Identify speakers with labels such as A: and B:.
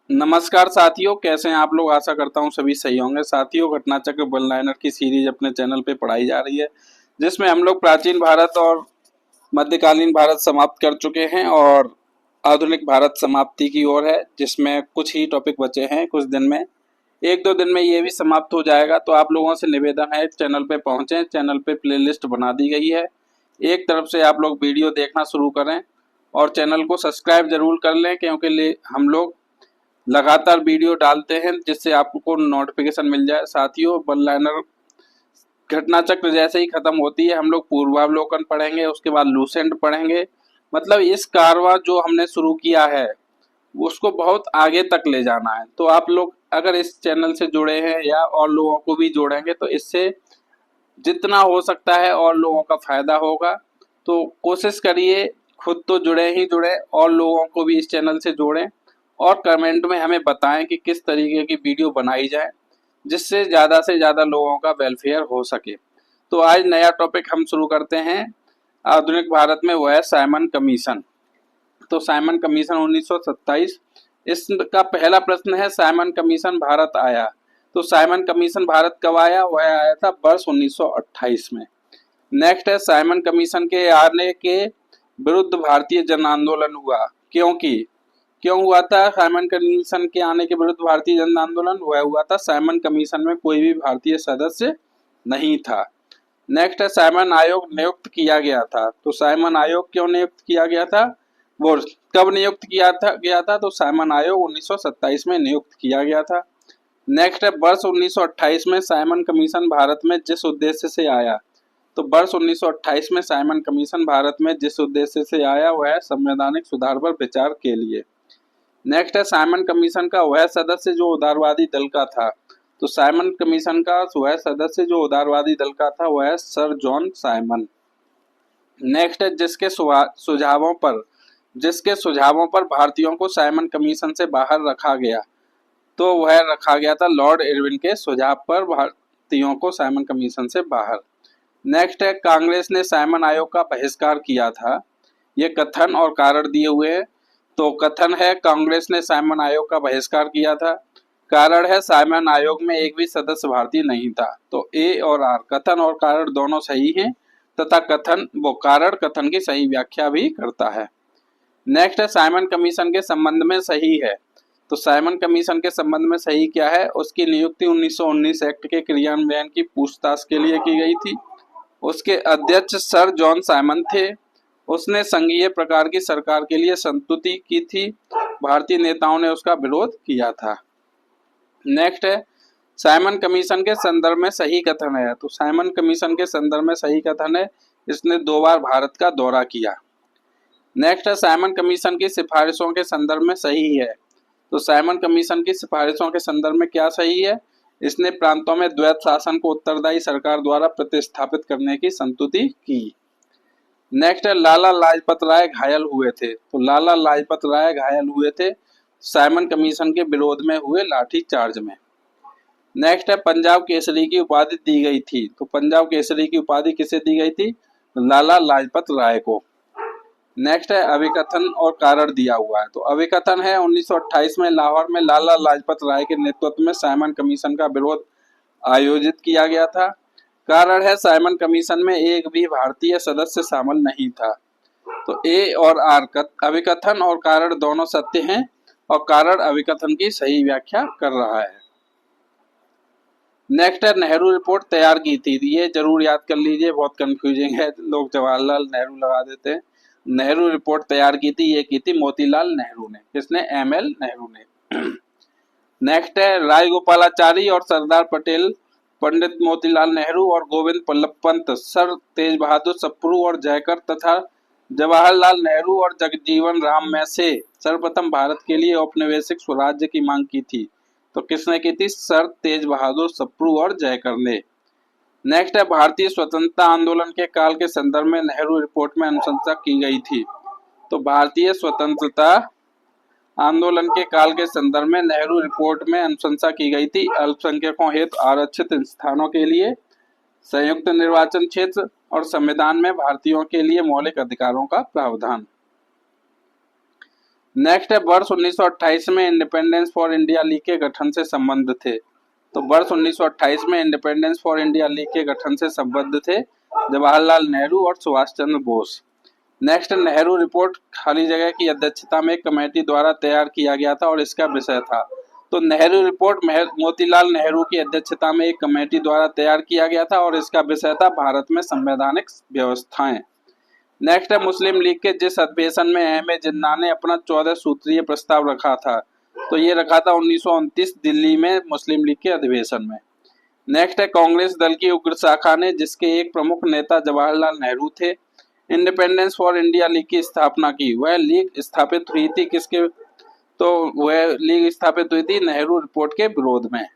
A: नमस्कार साथियों, कैसे हैं आप लोग। आशा करता हूं सभी सही होंगे। साथियों, घटना चक्र वन लाइनर की सीरीज अपने चैनल पे पढ़ाई जा रही है, जिसमें हम लोग प्राचीन भारत और मध्यकालीन भारत समाप्त कर चुके हैं और आधुनिक भारत समाप्ति की ओर है, जिसमें कुछ ही टॉपिक बचे हैं। कुछ दिन में, एक दो दिन में ये भी समाप्त हो जाएगा। तो आप लोगों से निवेदन है, चैनल पे पहुंचे। चैनल पे प्लेलिस्ट बना दी गई है, एक तरफ से आप लोग वीडियो देखना शुरू करें और चैनल को सब्सक्राइब जरूर कर लें, क्योंकि हम लोग लगातार वीडियो डालते हैं जिससे आपको नोटिफिकेशन मिल जाए। साथियों, वन लाइनर घटना चक्र जैसे ही खत्म होती है, हम लोग पूर्वावलोकन पढ़ेंगे, उसके बाद लूसेंट पढ़ेंगे। मतलब इस कारवां जो हमने शुरू किया है उसको बहुत आगे तक ले जाना है। तो आप लोग अगर इस चैनल से जुड़े हैं या और लोगों को भी जोड़ेंगे तो इससे जितना हो सकता है और लोगों का फायदा होगा। तो कोशिश करिए, खुद तो जुड़े ही जुड़े और लोगों को भी इस चैनल से जोड़ें और कमेंट में हमें बताएं कि किस तरीके की वीडियो बनाई जाए, जिससे ज़्यादा से ज़्यादा लोगों का वेलफेयर हो सके। तो आज नया टॉपिक हम शुरू करते हैं आधुनिक भारत में, वो है साइमन कमीशन। तो साइमन कमीशन 1927, इसका पहला प्रश्न है, साइमन कमीशन भारत आया। तो साइमन कमीशन भारत कब आया? वह आया था वर्ष 1928 में। नेक्स्ट है, साइमन कमीशन के आने के विरुद्ध भारतीय जन आंदोलन हुआ। क्योंकि क्यों हुआ था साइमन कमीशन के आने के विरुद्ध भारतीय जन आंदोलन? वह हुआ था, साइमन कमीशन में कोई भी भारतीय सदस्य नहीं था। नेक्स्ट है, साइमन आयोग नियुक्त किया गया था। तो साइमन आयोग क्यों नियुक्त किया गया था, वो कब नियुक्त किया था? तो साइमन आयोग 1927 में नियुक्त किया गया था। नेक्स्ट है, वर्ष 1928 में साइमन कमीशन भारत में जिस उद्देश्य से आया। तो वर्ष 1928 में साइमन कमीशन भारत में जिस उद्देश्य से आया वह है संवैधानिक सुधार पर विचार के लिए। नेक्स्ट है, साइमन कमीशन का वह सदस्य जो उदारवादी दल का था। तो साइमन कमीशन का वह सदस्य जो उदारवादी दल का था वह है सर जॉन साइमन। नेक्स्ट है, जिसके सुझावों पर भारतीयों को साइमन कमीशन से बाहर रखा गया। तो वह रखा गया था लॉर्ड इरविन के सुझाव पर भारतीयों को साइमन कमीशन से बाहर। नेक्स्ट है, कांग्रेस ने साइमन आयोग का बहिष्कार किया था। ये कथन और कारण दिए हुए हैं। तो कथन है, कांग्रेस ने साइमन आयोग का बहिष्कार किया था। कारण है, साइमन आयोग में एक भी सदस्य भारतीय नहीं था। तो ए और आर, कथन और कारण दोनों सही हैं तथा कारण कथन की सही व्याख्या भी करता है। नेक्स्ट है, साइमन कमीशन के संबंध में सही है। तो साइमन कमीशन के संबंध में सही क्या है? उसकी नियुक्ति 1919 एक्ट के क्रियान्वयन की पूछताछ के लिए की गई थी। उसके अध्यक्ष सर जॉन साइमन थे। उसने संघीय प्रकार की सरकार के लिए संस्तुति की थी। भारतीय नेताओं ने उसका विरोध किया था। नेक्स्ट है, साइमन कमीशन के संदर्भ में सही कथन है। तो साइमन कमीशन के संदर्भ में सही कथन है, इसने 2 बार भारत का दौरा किया। नेक्स्ट है, साइमन कमीशन की सिफारिशों के संदर्भ में सही है। तो साइमन कमीशन की सिफारिशों के संदर्भ में क्या सही है? इसने प्रांतों में द्वैत शासन को उत्तरदायी सरकार द्वारा प्रतिस्थापित करने की संस्तुति की। नेक्स्ट है, लाला लाजपत राय घायल हुए थे। तो लाला लाजपत राय घायल हुए थे साइमन कमीशन के विरोध में हुए लाठी चार्ज में। नेक्स्ट है, पंजाब केसरी की उपाधि दी गई थी। तो पंजाब केसरी की उपाधि किसे दी गई थी? लाला लाजपत राय को। नेक्स्ट है, अभिकथन और कारण दिया हुआ है। तो अभिकथन है, 1928 में लाहौर में लाला लाजपत राय के नेतृत्व में साइमन कमीशन का विरोध आयोजित किया गया था। कारण है, साइमन कमीशन में एक भी भारतीय सदस्य शामिल नहीं था। तो ए और आर, अभिकथन और कारण दोनों सत्य हैं और कारण अभिकथन की सही व्याख्या कर रहा है। नेक्स्ट है, नेहरू रिपोर्ट तैयार की थी। ये जरूर याद कर लीजिए, बहुत कंफ्यूजिंग है, लोग जवाहरलाल नेहरू लगा देते हैं। नेहरू रिपोर्ट तैयार की थी, ये की थी मोतीलाल नेहरू ने। किसने? एमएल नेहरू ने। नेक्स्ट है, राजगोपालाचारी और सरदार पटेल, पंडित मोतीलाल नेहरू और गोविंद बल्लभ पंत, सर तेज बहादुर सप्रू और जयकर तथा जवाहरलाल नेहरू और जगजीवन राम में से सर्वप्रथम भारत के लिए औपनिवेशिक स्वराज्य की मांग की थी। तो किसने की थी? सर तेज बहादुर सप्रू और जयकर ने। नेक्स्ट है, भारतीय स्वतंत्रता आंदोलन के काल के संदर्भ में नेहरू रिपोर्ट में अनुशंसा की गई थी। तो भारतीय स्वतंत्रता आंदोलन के काल के संदर्भ में नेहरू रिपोर्ट में अनुशंसा की गई थी अल्पसंख्यकों हेतु आरक्षित स्थानों के लिए, संयुक्त निर्वाचन क्षेत्र और संविधान में भारतीयों के लिए मौलिक अधिकारों का प्रावधान। नेक्स्ट है वर्ष 1928 में इंडिपेंडेंस फॉर इंडिया लीग के गठन से संबंध थे। तो वर्ष 1928 में इंडिपेंडेंस फॉर इंडिया लीग के गठन से संबद्ध थे जवाहरलाल नेहरू और सुभाष चंद्र बोस। नेक्स्ट नेहरू रिपोर्ट खाली जगह की अध्यक्षता में एक कमेटी द्वारा तैयार किया गया था और इसका विषय था। तो नेहरू रिपोर्ट मोतीलाल नेहरू की अध्यक्षता में एक कमेटी द्वारा तैयार किया गया था और इसका विषय था भारत में संवैधानिक व्यवस्थाएं। नेक्स्ट है मुस्लिम लीग के जिस अधिवेशन में अहमद जिन्ना ने अपना 14 सूत्रीय प्रस्ताव रखा था। तो ये रखा था 1929 दिल्ली में मुस्लिम लीग के अधिवेशन में। नेक्स्ट है कांग्रेस दल की उग्र शाखा ने जिसके एक प्रमुख नेता जवाहरलाल नेहरू थे इंडिपेंडेंस फॉर इंडिया लीग की स्थापना की। वह लीग स्थापित हुई थी किसके? तो वह लीग स्थापित हुई थी नेहरू रिपोर्ट के विरोध में।